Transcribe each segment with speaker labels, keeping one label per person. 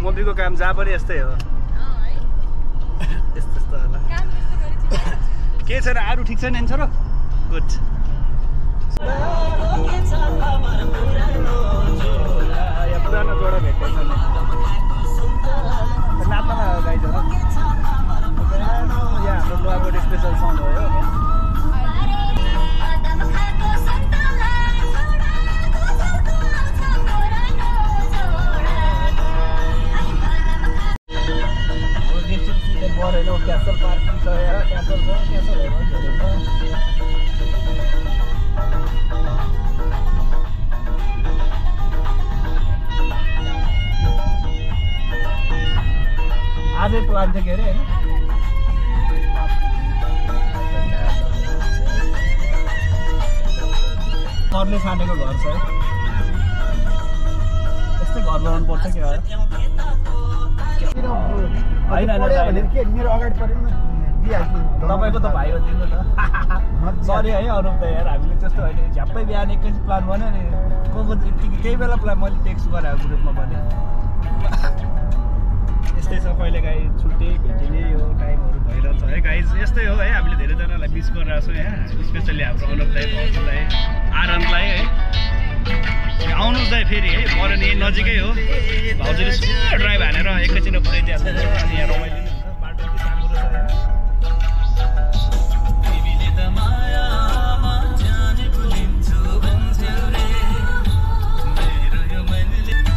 Speaker 1: मम्मीको काम जहाँ पनि यस्तै हो यस्तो यस्तो होला के छैन अरू ठिक छैन नि छोरो गुड पुरानो जोडा भेट्दैछ नाच्न गाइजहरू यहाँ हाम्रो नुवाकोट स्पेसल सङ हो क्यासल पार्किङ छ यहाँ क्यासल छ क्यासलहरू आजै प्लान थियो के अरे होइन सरले छानेको घर छ है यस्तै घर बनाउनु पर्छ क्या तपाईँको त भाइ हो दिनु त सरी है अरू त यार हामीले त्यस्तो होइन झ्याप्पै बिहान एकैचोटि प्लान भन्यो नि को केही बेला प्लान मैले टेक्स्ट गराएको ग्रुपमा भने यस्तै छ कहिलेकाहीँ छुट्टी भेटिने यो टाइमहरू भइरहन्छ है गाइज यस्तै हो है हामीले धेरैजनालाई मिस गरिरहेको छौँ यहाँ स्पेसल्ली हाम्रो अनुपलाई भाउजूलाई आनन्दलाई है आउनुहोस् दाइ फेरि है मरन यही नजिकै हो भाउजूले ड्राइभ हानेर एकैछिन पुऱ्याइदिइहाल्छ अनि यहाँ रमाइलो हुन्छ बाटो यति राम्रो छ यहाँ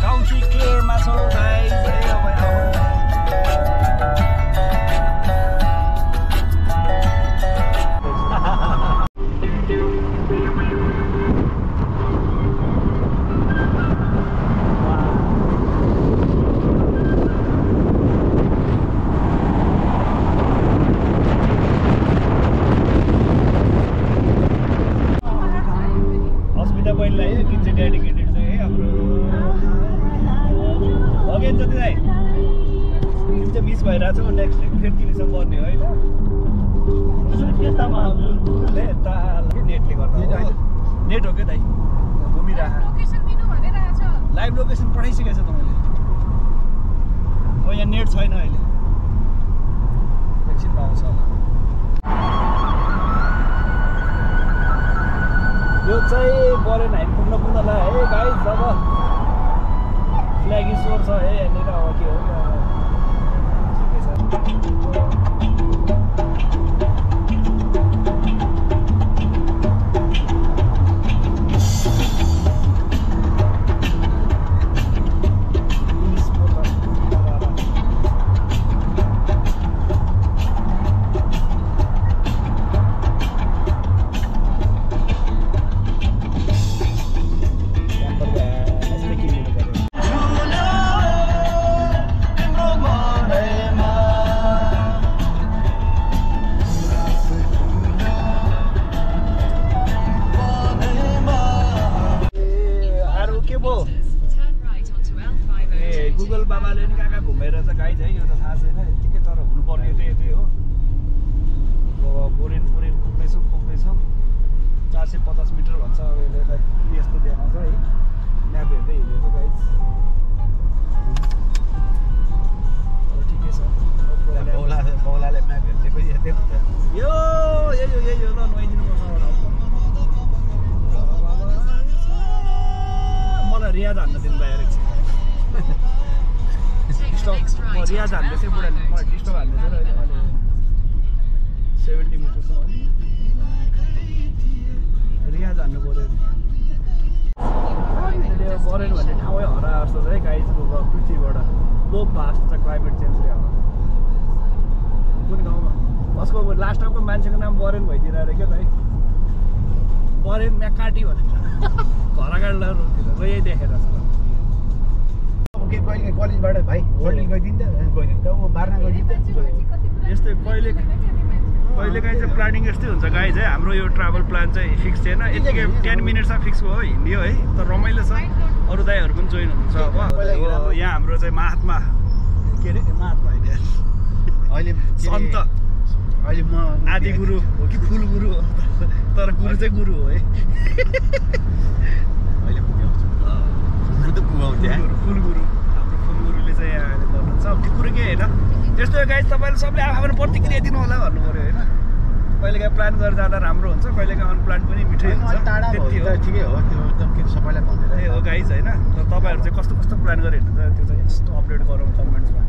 Speaker 1: काउची क्लियरमा छौँ गाइज है अब डेडिकेटेड चाहिँ है हाम्रो अगेन जति दाइ तिमी चाहिँ मिस भइरहेको छौ नेक्स्ट विक फेरि तिमीसँग गर्ने होइन यतामा यता नेटले गर्दा नेट हो क्या दाइ घुमिरहेको लाइभ लोकेसन पठाइसकेको छ तपाईँले यहाँ नेट छैन अहिले एकछिन पाउँछ होला यो चाहिँ बरेन हामी पुग्नलाई है गाइज जब फ्ल्याग स्टोर छ है यहाँनिर अब के हो ठिकै गुगल बाबाले नि कहाँ घुमेर छ गाइज है यो त थाहा छैन यतिकै तर हुनुपर्ने यतै हो बोरेन पुग्दैछौँ 450 मिटर भन्छ अब यसले त यस्तो देखाउँछ है म्याप हेर्दै हिँडेको गाइज ठिकै छ बौलाले म्याप हेर्दै यतै हुन्छ यो ल नुहाइदिनुपर्छ मलाई रियाज हान्न दिनु भयो एकछिन रियाज हान्दैछ बुढाले मलाई डिस्टर्ब हान्दैछ र अहिले 70 मिटरसम्म रियाज हान्नु पऱ्यो बरेन भन्ने ठाउँै हरा जस्तो छ है गाइजको पृथ्वीबाट लो भास्ट छ क्लाइमेट चेन्जले अब कुन गाउँमा कसको लास्ट टाइमको मान्छेको नाम बरेन भइदिएर क्या त है बरेन म्याकाटी भनेर घर अगाडि रोकिँदा र यही देखेर छ कलेजबाट भाइ होटल गइदिन्छ बार्ना गइदिन्छ यस्तै कहिलेकाहीँ चाहिँ प्लानिङ यस्तै हुन्छ गाइज है हाम्रो यो ट्राभल प्लान चाहिँ फिक्स थिएन यतिकै 10 मिनटमा फिक्स भयो हिँडियो है तर रमाइलो छ अरू दाइहरू पनि जोइन हुनुहुन्छ अब यहाँ हाम्रो चाहिँ महात्मा के अरे महात्मा होइन अहिले सन्त अहिले म आदि गुरु हो कि फुल गुरु हो तर गुरु चाहिँ गुरु हो है अहिले पुग्यो फुल गुरु हाम्रो फुल गुरुले चाहिँ यहाँ त्यो कुरो के होइन यस्तो गाइज तपाईँले सबले आफ्नो प्रतिक्रिया दिनु होला भन्नु पऱ्यो होइन कहिलेकाहीँ प्लान गरेर जाँदा राम्रो हुन्छ कहिलेकाहीँ अनप्लान पनि मिठै हुन्छ त्यति हो
Speaker 2: ठिकै हो त्यो सबैलाई भन्दैन
Speaker 1: त्यही हो गाइज होइन तर तपाईँहरू चाहिँ कस्तो कस्तो प्लान गरेर हिँड्नुहुन्छ त्यो चाहिँ यस्तो अपडेट गरौँ कमेन्ट्समा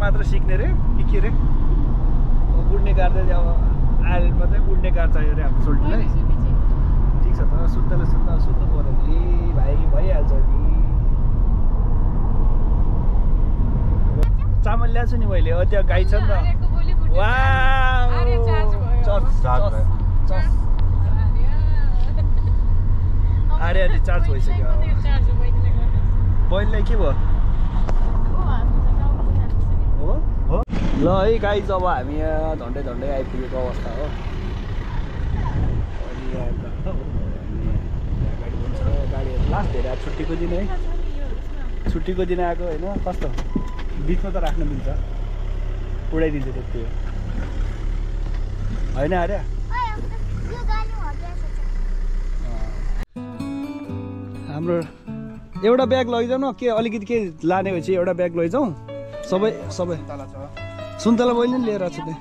Speaker 1: मात्र सिक्ने रे के रे बुढ्ने कार चाहिँ अब आइल्यान्डमा चाहिँ बुढ्ने कार चाहियो अरे हाम्रो सोल्टीलाई ठिक छ त सुत्दाले सुत्नु पऱ्यो नि भाइ भइहाल्छ नि चामल ल्याएको छु नि मैले त्यहाँ गाई छ नि त अरे अलि चार्ज भइसक्यो बैनीलाई के भयो ल है गाइज अब हामी यहाँ झन्डै आइपुगेको अवस्था हो अनि गाडीहरू लास्ट धेरै छुट्टीको दिन है छुट्टीको दिन आएको होइन कस्तो बिचमा त राख्न मिल्छ उडाइदिन्छ त्यति हो होइन अरे हाम्रो एउटा ब्याग लैजाउँ न के अलिकति के लाने भएपछि एउटा ब्याग लैजाउँ सबै सुन्तला मैले पनि लिएर आएको छु त्यहाँ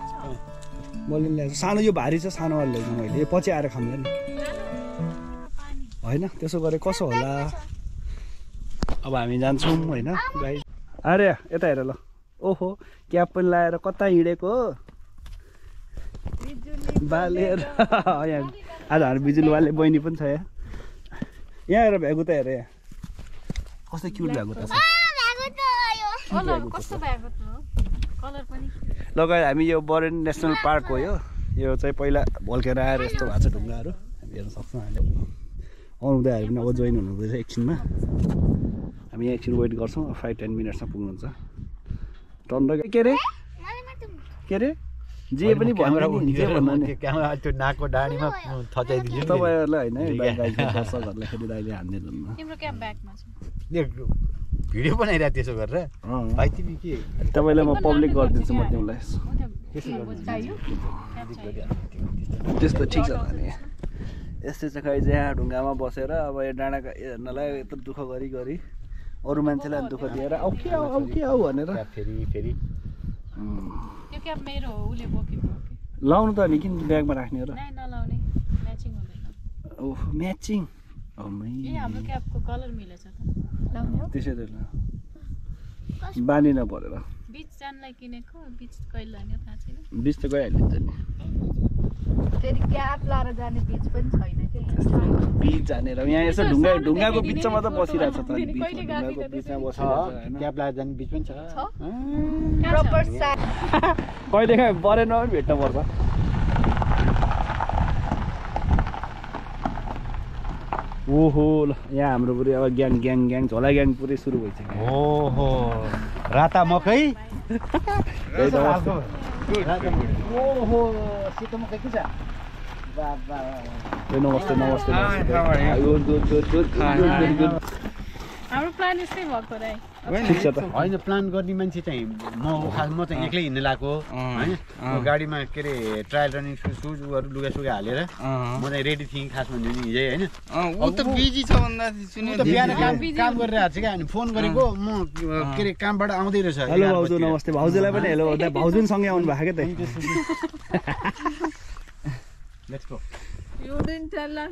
Speaker 1: मैले पनि ल्याएको छु सानो यो भारी छ सानोवाला ल्याएको मैले यो पछि आएर खाउँला नि होइन त्यसो गरे कसो होला अब हामी जान्छौँ होइन गाई अरे यता हेर ल ओहो क्याप पनि लाएर कता हिँडेको बालेर यहाँ आज हाम्रो बिजुलीवाले बहिनी पनि छ यहाँ हेर भ्यागु त हेर यहाँ कस्तो क्युट भ्यागु त छ लगाएर हामी यो बरेन नेसनल पार्क हो यो चाहिँ पहिला भल्केर आएर यस्तो भएको छ ढुङ्गाहरू हामी हेर्न सक्छौँ हामीले आउँदाखेरि पनि अब जोइन हुनुहुँदैछ एकछिनमा हामी यहाँ एकछिन वेट गर्छौँ 5-10 मिनट्समा पुग्नुहुन्छ टन्ड के अरे जे पनि
Speaker 2: नाकको डाँडीमा थचाइदिन्छु
Speaker 1: तपाईँहरूलाई होइन दर्शकहरूलाई फेरि दाइले हान्दैन
Speaker 2: भिडियो बनाइरहेको त्यसो गरेर भाइ तिमी के
Speaker 1: तपाईँलाई म पब्लिक गरिदिन्छु म तिमीलाई त्यस्तो ठिक छ भने यस्तै चाहिँ खै चाहिँ यहाँ ढुङ्गामा बसेर अब यो डाँडा हेर्नलाई यत्रो दुःख गरी अरू मान्छेलाई दुःख दिएर आऊ के आऊ भनेर
Speaker 2: फेरि
Speaker 1: लाउनु त अनि किन ब्यागमा राख्ने र ओह म्याचिङ त्यसै त बानी नपरेर बिच त गइहालिन्छ नि बिच जानेर यहाँ यसो ढुङ्गाको बिचमा त बसिरहेको छ ढुङ्गाको बिचमा बसिरहेको
Speaker 2: क्याब लगाएर जाने बिच पनि छ
Speaker 1: कहिलेकाहीँ बरेनमा पनि भेट्न पर्छ ओहो ल यहाँ हाम्रो पुरै अब ग्याङ झोला ग्याङ पुरै सुरु भइसक्यो
Speaker 2: ओहो राता मकै ओहो सेतो मकै के छ बाबा
Speaker 1: नमस्ते
Speaker 3: हाम्रो प्लान यस्तै भएको रे
Speaker 1: ठिक छ त
Speaker 2: होइन प्लान गर्ने मान्छे चाहिँ म चाहिँ एक्लै हिँड्न लाग्यो होइन गाडीमा के अरे ट्रायल रनिङ सुजहरू लुगासुगा हालेर म चाहिँ रेडी थिएँ खासमा नि हिजै होइन
Speaker 4: ऊ त बिजी छ भन्दा
Speaker 2: बिहान काम गरेर आएको छ क्या अनि फोन गरेको म के अरे कामबाट आउँदै रहेछ
Speaker 1: हेलो भाउजू नमस्ते भाउजूलाई पनि हेलो भन्दा भाउजू सँगै आउनु भएको क्या
Speaker 2: let's go
Speaker 3: You didn't tell us.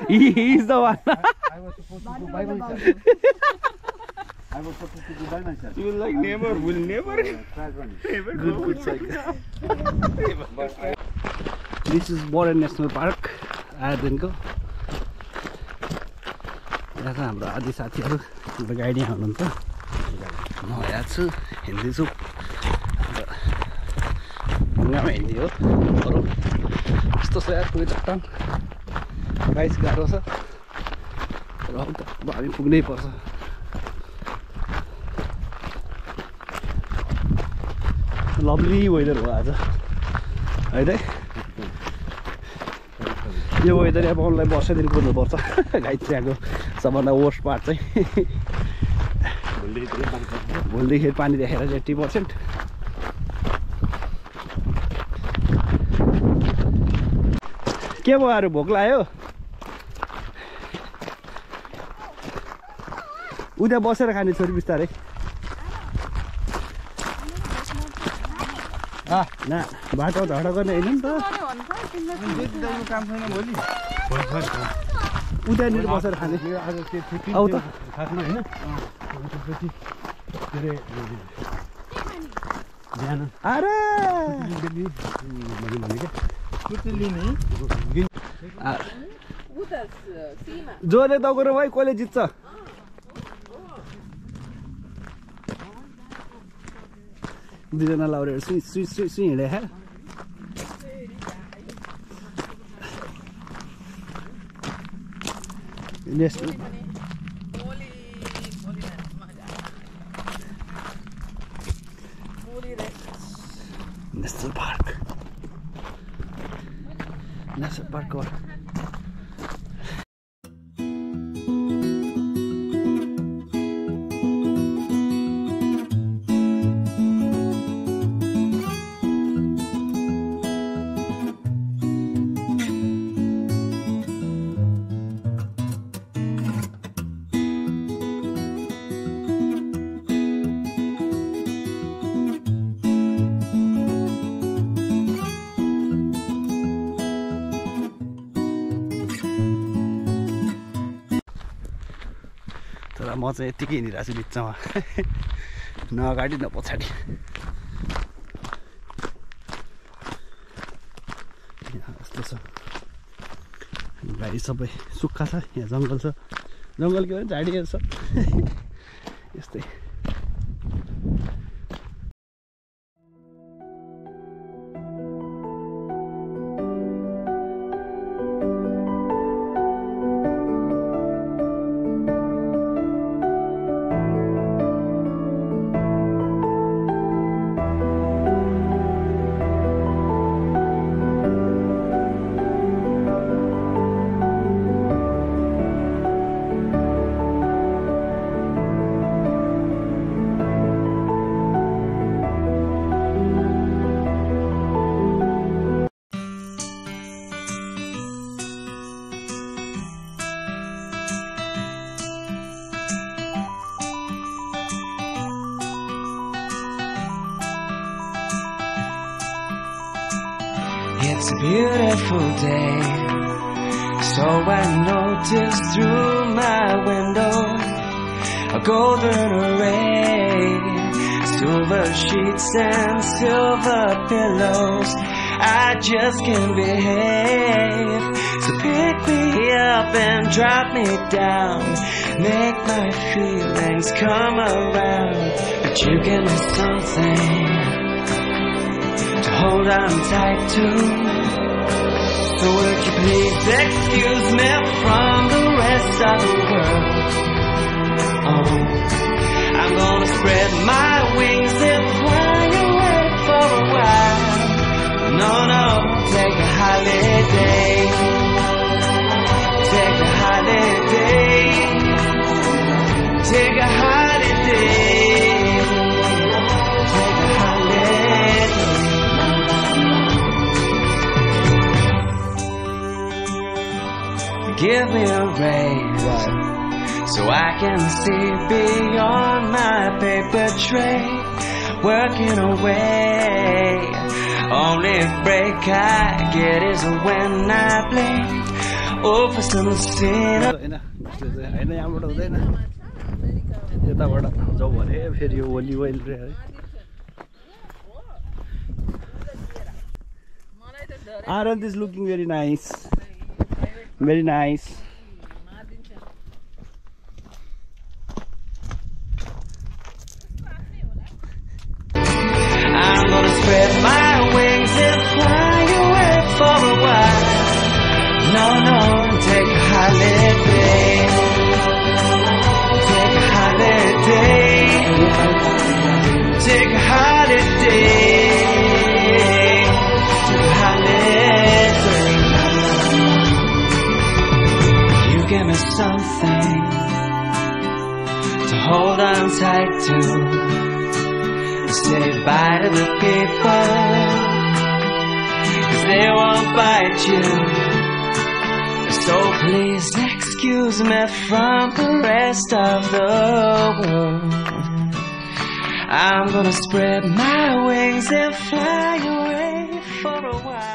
Speaker 1: he is the one.
Speaker 2: I was supposed to go by myself.
Speaker 1: You will like never good cycle. This is Boren National Park. आयोजनको यहाँ चाहिँ हाम्रो आदि साथीहरू गाइडी हुनुहुन्छ म यहाँ छु हिँड्दैछु ढुङ्गामा हिँड्ने हो अरू यस्तो छ यार पुरै चट्टान गाइस गाह्रो छ र अब हामी पुग्नै पर्छ लभली वेदर हो आज है त यो वेदर अब आउनलाई वर्षै दिन कुर्नुपर्छ गाइस यहाँको सबभन्दा वर्स्ट पार्ट चाहिँ भोलिदेखि पानी देखेर चाहिँ 80%। के भयो अरू भोक लाग्यो उता बसेर खाने छोरी बिस्तारै न बाटो झडा गर्ने होइन नि त उतानिर बसेर खाने आउ त
Speaker 2: खासमा होइन
Speaker 1: अरे जोले दगुरो भाइ कसले जित्छ दुईजना लाउरेर सुई हिँडे नेसनल पार्क हो म चाहिँ यतिकै हिँडिरहेको छु बिचमा न अगाडि न पछाडि यस्तो छ गाडी सबै सुक्खा छ यहाँ जङ्गल छ जङ्गल के भन्छ झाडीहरू छ यस्तै
Speaker 5: It's a beautiful day, so I noticed through my window a golden array, silver sheets and silver pillows. I just can't behave, so pick me up and drop me down, make my feelings come around. But you give me something to hold on tight to, So would you please excuse me from the rest of the world? Oh, I'm gonna spread my wings and fly away for a while. No, no, take a holiday. Take a holiday. Take a holiday. Take a holiday. Give me a raise so I can see beyond my paper tray. Working away, only break I get is when I blink over some sin.
Speaker 1: होइन यहाँबाट हुँदैन यताबाट जाउँ भने फेरि यो Oli oil रे है Aren't this looking very nice? Very nice.
Speaker 5: I'm gonna spread my wings and fly away for a while. No, no, take a holiday. Take a holiday. Take a holiday. Take a holiday. You give me something to hold on tight to. Say bye to the people, 'cause they won't bite you. So please excuse me from the rest of the world. I'm gonna spread my wings and fly away for a while.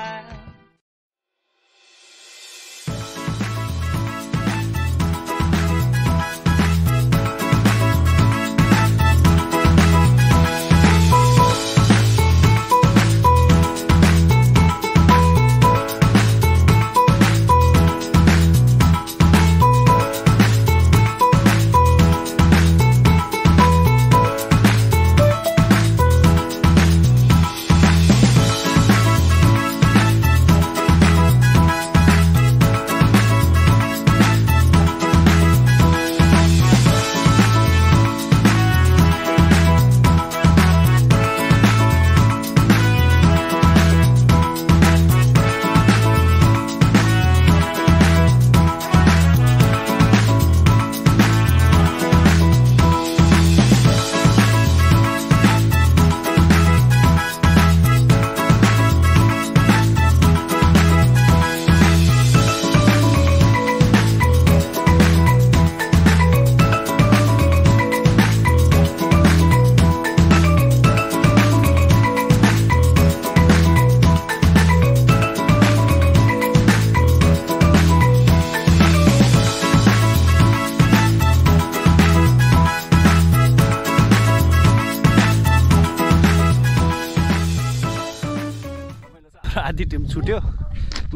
Speaker 1: आधी team छुट्यो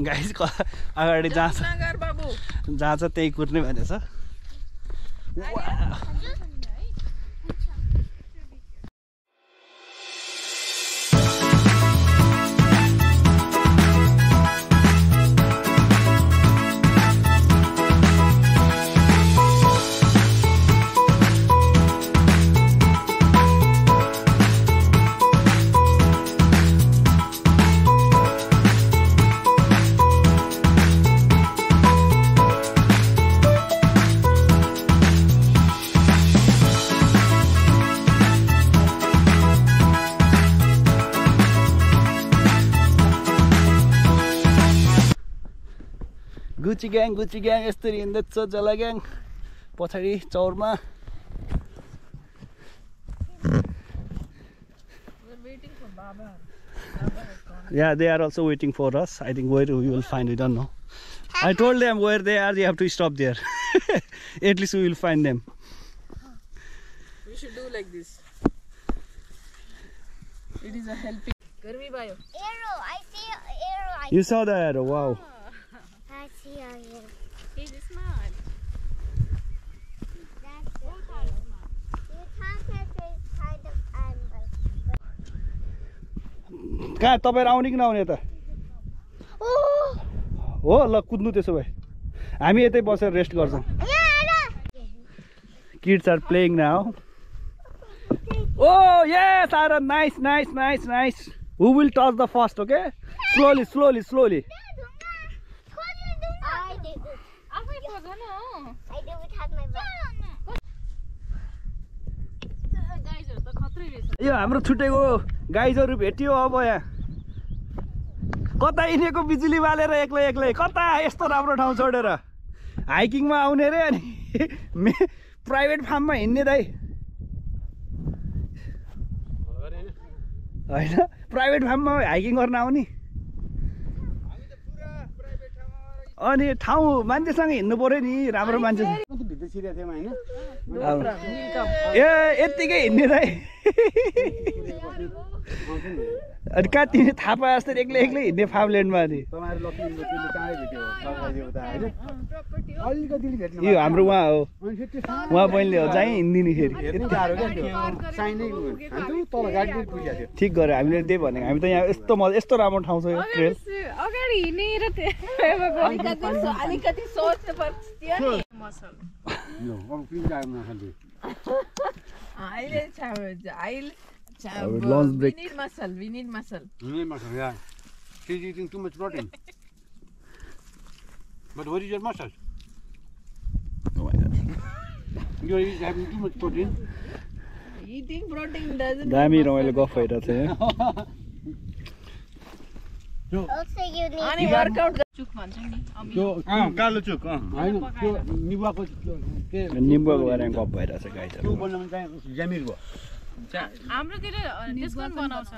Speaker 1: guys अगाडि जहाँ छ त्यही कुर्ने भनेछ Gucci gang यसरी हिँड्दैछ जला ग्याङ पछाडि चौरमा Yeah, they are also waiting for us. I think where we will find, we don't know. I told them where they are, they have to stop there. At least we will find them.
Speaker 3: We should do like this. It is a helping. Garmi bhayo.
Speaker 6: Arrow, I see an arrow.
Speaker 1: You saw the arrow, wow.
Speaker 6: I see an arrow.
Speaker 3: He's smart.
Speaker 6: That's the arrow. You can't get this kind of angle.
Speaker 1: कहाँ तपाईहरु आउने कि नआउने त हो ल कुद्नु त्यसो भए हामी यतै बसेर रेस्ट गर्छौँ kids are playing now Oh yes, Aaron, nice. Who will toss the first, okay? Slowly.
Speaker 6: I did it. I do it with my back.
Speaker 1: यो हाम्रो छुटेको गाइजहरू भेटियो अब यहाँ कता हिँडेको बिजुली बालेर एक्लै कता यस्तो राम्रो ठाउँ छोडेर हाइकिङमा आउने रे अनि प्राइभेट फार्ममा हिँड्ने दाइ होइन प्राइभेट फार्ममा हाइकिङ गर्न आउने अनि ठाउँ मान्छेसँग हिँड्नु पर्यो नि राम्रो मान्छे ए यत्तिकै हिँड्ने दाइ अनि कहाँ तिमी थाहा पाए जस्तो एक्लै हिँड्ने फार्मल्यान्डमा अनि यो हाम्रो उहाँ हो उहाँ बहिनीले हो चाहिँ हिँड्दिने फेरि ठिक गर्यो हामीले त्यही भनेको हामी त यहाँ यस्तो राम्रो ठाउँ छ यो ट्रेल
Speaker 3: अगाडि हिँडेर अलिकति सोच्नु पर्छ
Speaker 1: lunch break.
Speaker 3: We need muscle.
Speaker 2: Yeah. She's eating too much protein. But what is your muscle?
Speaker 1: Oh my god.
Speaker 2: You're having too much protein.
Speaker 3: Eating protein doesn't.
Speaker 1: दामी रमाइलो गफ भइरहेछ यहाँ
Speaker 6: Also, you need
Speaker 3: अनि वर्कआउट चुक भन्छ नि
Speaker 2: कालो चुक हैन त्यो निबुवाको के
Speaker 1: निम्बुको बारेमा गफ भइरहेछ गाइजहरु
Speaker 2: त्यो बनाउन चाहिँ ज्यामिरको
Speaker 3: हाम्रोतिर त्यसको पनि बनाउँछ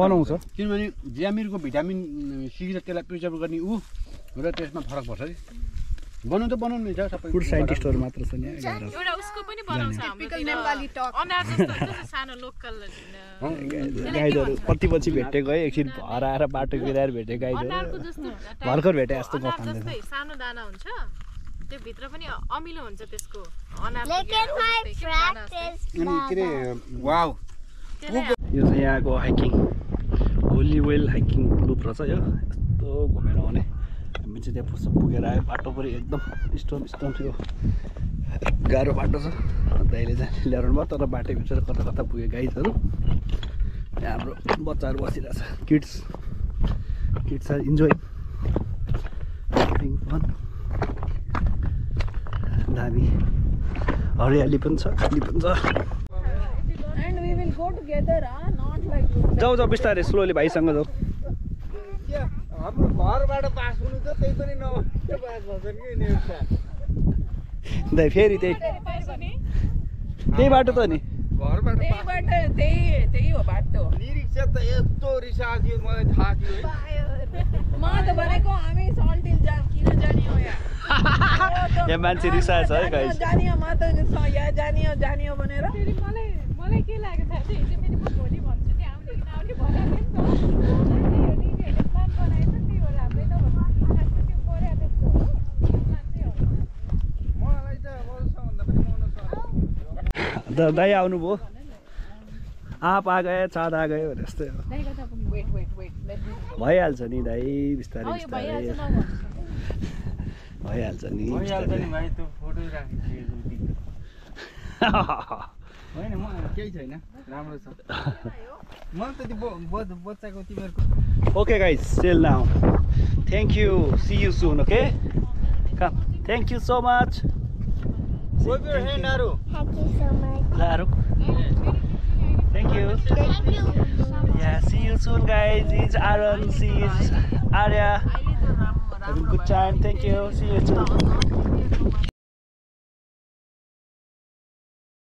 Speaker 1: बनाउँछ
Speaker 2: किनभने ज्यामिरको भिटामिन सी र त्यसलाई प्रिजर्भ गर्ने ऊ र त्यसमा फरक पर्छ कि बनाउनु छ सबै
Speaker 1: फुड साइन्टिस्टहरु मात्र छ नि
Speaker 3: एउटा उसको पनि बनाउँछ हाम्रो नेपाली टक अनार जस्तो सानो लोकल
Speaker 1: गाइजहरु कति पछि भेटे गए एकछिन भर आएर बाटो बिराएर भेटे गाइजहरु
Speaker 3: अनारको जस्तो
Speaker 1: भर्खर भेटे जस्तो गफ
Speaker 3: जस्तै सानो दाना हुन्छ त्यो भित्र पनि अमिलो हुन्छ त्यसको
Speaker 6: Look at my practice.
Speaker 2: अनि के रे वाउ
Speaker 1: यो चाहिँ यहाँको hiking Holi well hiking loop रहेछ यो यस्तो घुमेर आउने हामी चाहिँ त्यहाँ फुर्सद पुगेर आयो बाटो पनि एकदम स्टोन थियो गाह्रो बाटो छ दाइले चाहिँ ल्याउनु भयो तर बाटोभित्र कता पुग्यो गाइजहरू यहाँ हाम्रो बच्चाहरू बसिरहेछ किड्स आर इन्जोय फन दामी हरियाली पनि छ खाली पनि छ
Speaker 3: And we will go together, not like this.
Speaker 1: जाऊ बिस्तारै स्लोली भाइसँग जाऊ
Speaker 4: हाम्रो घरबाट पास हुनु त त्यही पनि नभएको पास भन्छ नि नेउसा
Speaker 1: दाइ फेरि त्यही बाटो त नि
Speaker 4: घरबाट
Speaker 3: त्यही हो बाटो
Speaker 4: निरीक्षा त यस्तो रिसाथ्यो मलाई थाहा थियो
Speaker 3: म त भनेको हामी सल्टिल किन जाने हो यहाँ
Speaker 1: यहाँ मान्छे रिसाएछ है गाइस
Speaker 3: जाने हो म त यहाँ जाने हो भनेर मलाई के लाग्यो थाहा छ हिजो पनि म भोलि भन्छु नि आउने भनेको नि त प्लान बनाएछ त्यही भएर हाम्रो नभएको त्यो पर्या त्यस्तो हो
Speaker 4: मलाई त वर्षभन्दा पनि मन छ
Speaker 1: दाइ आउनुभयो आप आ गए चाँद आ गयो भने जस्तै हो
Speaker 3: वेट
Speaker 1: भइहाल्छ नि दाइ बिस्तारै भइहाल्छ नि
Speaker 4: भाइ त्यो फोटो राखेको होइन म केही छैन राम्रो छ मलाई त त्यो बच्चाको तिमीहरूको
Speaker 1: Okay guys, till now. Thank you. See you soon, okay? Come. Thank you so much.
Speaker 4: Wave your hand, Aru.
Speaker 6: Thank you so much.
Speaker 1: Laru. Thank you.
Speaker 6: Thank you.
Speaker 1: Yeah, see you soon guys. It's Aaron, it's Arya. Have a good time. Thank you. See you soon.